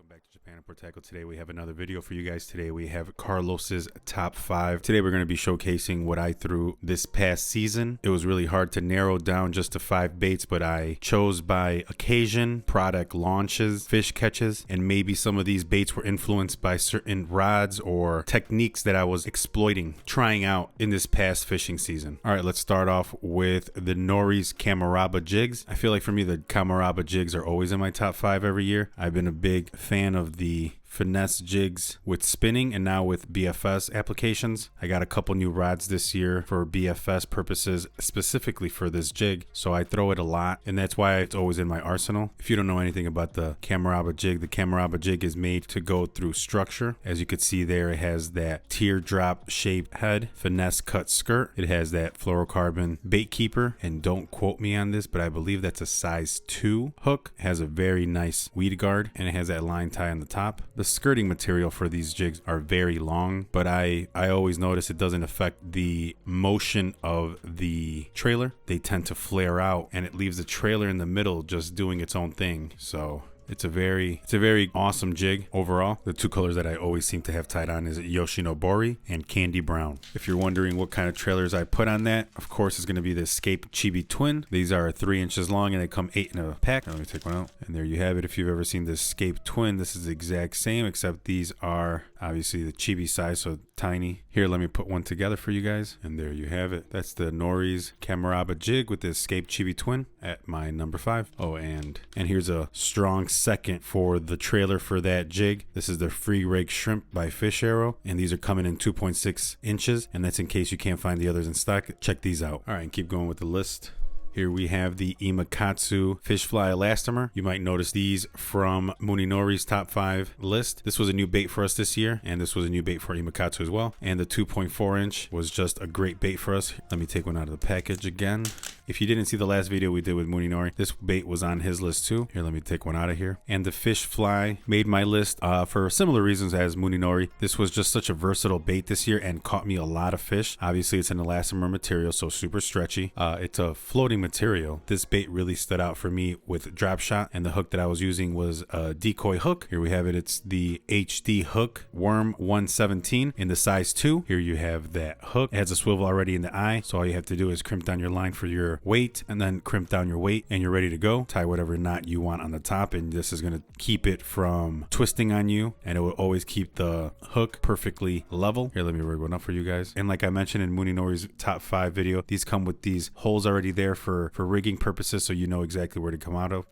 Welcome back to Japan and Tackle. Today we have another video for you guys. Today we have Carlos's top 5. Today we're going to be showcasing what I threw this past season. It was really hard to narrow down just to 5 baits, but I chose by occasion, product launches, fish catches, and maybe some of these baits were influenced by certain rods or techniques that I was exploiting, trying out in this past fishing season. All right, let's start off with the Nori's Camaraba jigs. I feel like for me the Camaraba jigs are always in my top 5 every year. I've been a big fan of the finesse jigs with spinning and now with BFS applications. I got a couple new rods this year for BFS purposes, specifically for this jig, so I throw it a lot, and that's why it's always in my arsenal. If you don't know anything about the Camaraba jig is made to go through structure. As you can see there, it has that teardrop shaped head, finesse cut skirt. It has that fluorocarbon bait keeper, and don't quote me on this, but I believe that's a size 2 hook. It has a very nice weed guard, and it has that line tie on the top. The skirting material for these jigs are very long, but I always notice it doesn't affect the motion of the trailer. They tend to flare out, and it leaves the trailer in the middle just doing its own thing. So it's a very awesome jig overall. The 2 colors that I always seem to have tied on is Yoshinobori and Candy Brown. If you're wondering what kind of trailers I put on that, of course it's going to be the Escape Chibi Twin. These are 3 inches long and they come 8 in a pack. Let me take one out. And there you have it. If you've ever seen the Escape Twin, this is the exact same, except these are obviously the chibi size, so tiny. Here, let me put one together for you guys. And there you have it. That's the Nori's Camaraba jig with the Escape Chibi Twin at my number 5. Oh, and here's a strong second for the trailer for that jig. This is the Free Rake Shrimp by Fish Arrow, and these are coming in 2.6 inches, and that's in case you can't find the others in stock. Check these out. All right, and keep going with the list. Here we have the Imakatsu Fish Fly Elastomer. You might notice these from Muninori's top 5 list. This was a new bait for us this year, and this was a new bait for Imakatsu as well. And the 2.4 inch was just a great bait for us. Let me take one out of the package again. If you didn't see the last video we did with Muninori, this bait was on his list too. Here, let me take one out of here. And the Fish Fly made my list for similar reasons as Muninori. This was just such a versatile bait this year and caught me a lot of fish. Obviously, it's an elastomer material, so super stretchy. It's a floating material. This bait really stood out for me with drop shot, and the hook that I was using was a decoy hook. Here we have it. It's the HD hook Worm 117 in the size 2. Here you have that hook. It has a swivel already in the eye, so all you have to do is crimp down your line for your weight and then crimp down your weight and you're ready to go. Tie whatever knot you want on the top, and this is going to keep it from twisting on you, and it will always keep the hook perfectly level. Here, let me rig one up for you guys. And like I mentioned in Muninori's top 5 video, these come with these holes already there for rigging purposes, so you know exactly where to come out of.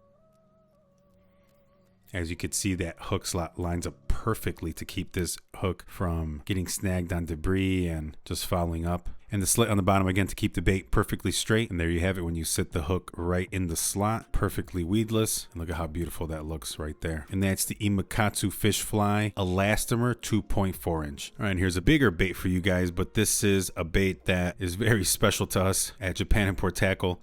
As you can see, that hook slot lines up perfectly to keep this hook from getting snagged on debris and just fouling up. And the slit on the bottom again to keep the bait perfectly straight. And there you have it when you sit the hook right in the slot, perfectly weedless. And look at how beautiful that looks right there. And that's the Imakatsu Fish Fly Elastomer 2.4 inch. All right, and here's a bigger bait for you guys, but this is a bait that is very special to us at Japan Import Tackle.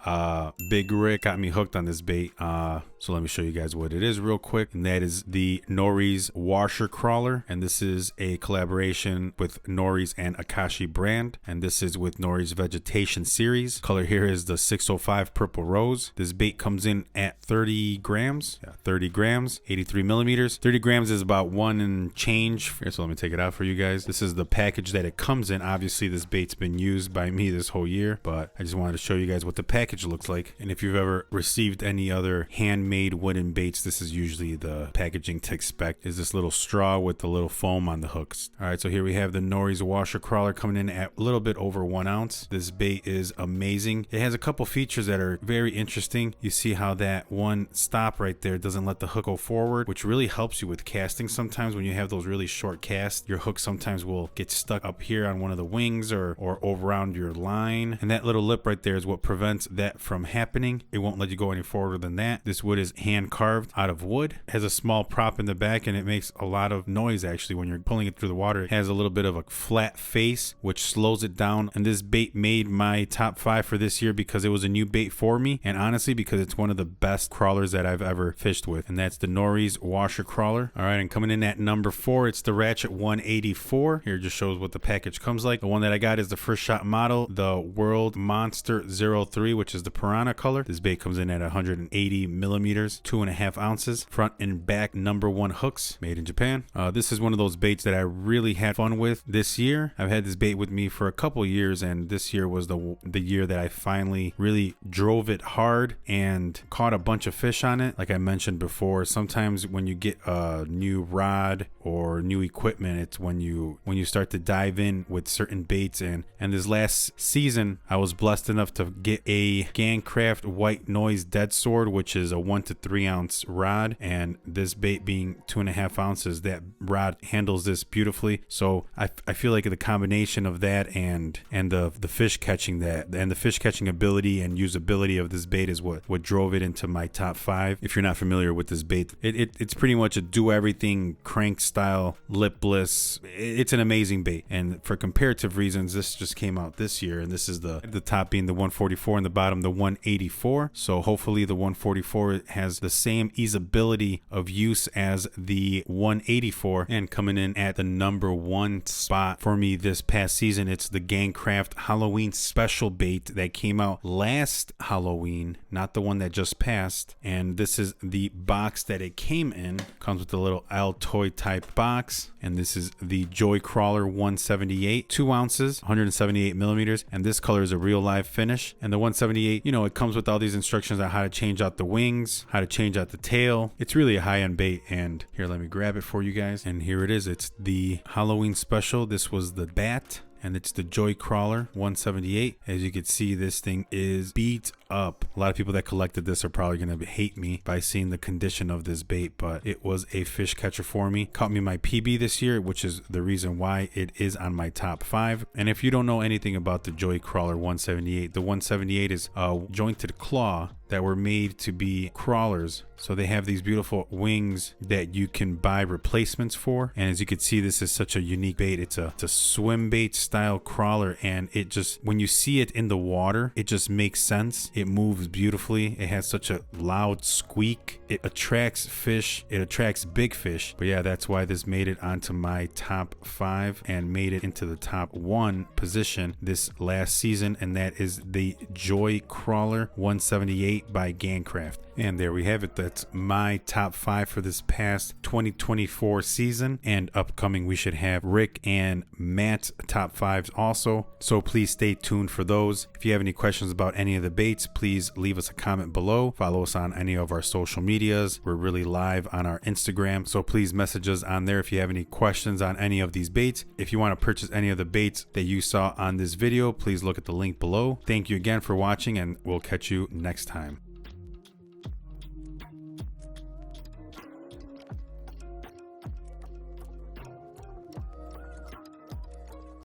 Big Rick got me hooked on this bait. So let me show you guys what it is real quick. And that is the Nori's Washer Crawler. And this is a collaboration with Nori's and Akashi brand. And this is with Nori's Vegetation series. Color here is the 605 Purple Rose. This bait comes in at 30 grams. Yeah, 30 grams, 83 millimeters. 30 grams is about 1 and change. Here, so let me take it out for you guys. This is the package that it comes in. Obviously, this bait's been used by me this whole year, but I just wanted to show you guys what the package looks like. And if you've ever received any other handmade wooden baits, this is usually the packaging to expect, is this little straw with the little foam on the hooks. All right, so here we have the Nori's Washer Crawler coming in at a little bit over 1 ounce. This bait is amazing. It has a couple features that are very interesting. You see how that one stop right there doesn't let the hook go forward, which really helps you with casting. Sometimes when you have those really short casts, your hook sometimes will get stuck up here on one of the wings or over around your line. And that little lip right there is what prevents that from happening. It won't let you go any forward than that. This wood is hand carved out of wood. It has a small prop in the back, and it makes a lot of noise actually when you're pulling it through the water. It has a little bit of a flat face, which slows it down down, and this bait made my top 5 for this year because it was a new bait for me, and honestly because it's one of the best crawlers that I've ever fished with, and that's the Nori's washer crawler. All right, and coming in at number 4, it's the Ratchet 184. Here just shows what the package comes like. The one that I got is the first shot model, the World Monster 03, which is the piranha color. This bait comes in at 180 millimeters, 2.5 ounces, front and back #1 hooks, made in Japan. This is one of those baits that I really had fun with this year. I've had this bait with me for a couple years, and this year was the year that I finally really drove it hard and caught a bunch of fish on it. Like I mentioned before, sometimes when you get a new rod or new equipment, it's when you start to dive in with certain baits. And this last season, I was blessed enough to get a Gangcraft White Noise Dead Sword, which is a 1 to 3 ounce rod, and this bait being 2.5 ounces, that rod handles this beautifully. So I feel like the combination of that and the fish catching the fish catching ability and usability of this bait is what drove it into my top 5. If you're not familiar with this bait, it's pretty much a do everything crank style lipless. It's an amazing bait, and for comparative reasons, this just came out this year, and this is the top being the 144 and the bottom the 184. So hopefully the 144 has the same easeability of use as the 184. And coming in at the #1 spot for me this past season, it's the Gangcraft Halloween special bait that came out last Halloween, not the one that just passed. And this is the box that it came in. Comes with a little Altoid type box, and this is the Joy Crawler 178, 2 ounces, 178 millimeters, and this color is a real live finish. And the 178, you know, it comes with all these instructions on how to change out the wings, how to change out the tail. It's really a high-end bait. And here, let me grab it for you guys, and here it is. It's the Halloween special. This was the bat, and it's the Joy Crawler 178. As you can see, this thing is beat up. A lot of people that collected this are probably going to hate me by seeing the condition of this bait, but it was a fish catcher for me. Caught me my PB this year, which is the reason why it is on my top 5. And if you don't know anything about the Joy Crawler 178, the 178 is a jointed claw that were made to be crawlers. So they have these beautiful wings that you can buy replacements for. And as you can see, this is such a unique bait. It's a swim bait style crawler, and it just, when you see it in the water, it just makes sense. It moves beautifully. It has such a loud squeak. It attracts fish. It attracts big fish. But yeah, that's why this made it onto my top 5 and made it into the top 1 position this last season. And that is the Joy Crawler 178 by Gangcraft. And there we have it. That's my top 5 for this past 2024 season. And upcoming, we should have Rick and Matt's top 5s also. So please stay tuned for those. If you have any questions about any of the baits, please leave us a comment below. Follow us on any of our social medias. We're really live on our Instagram, so please message us on there if you have any questions on any of these baits. If you want to purchase any of the baits that you saw on this video, please look at the link below. Thank you again for watching, and we'll catch you next time.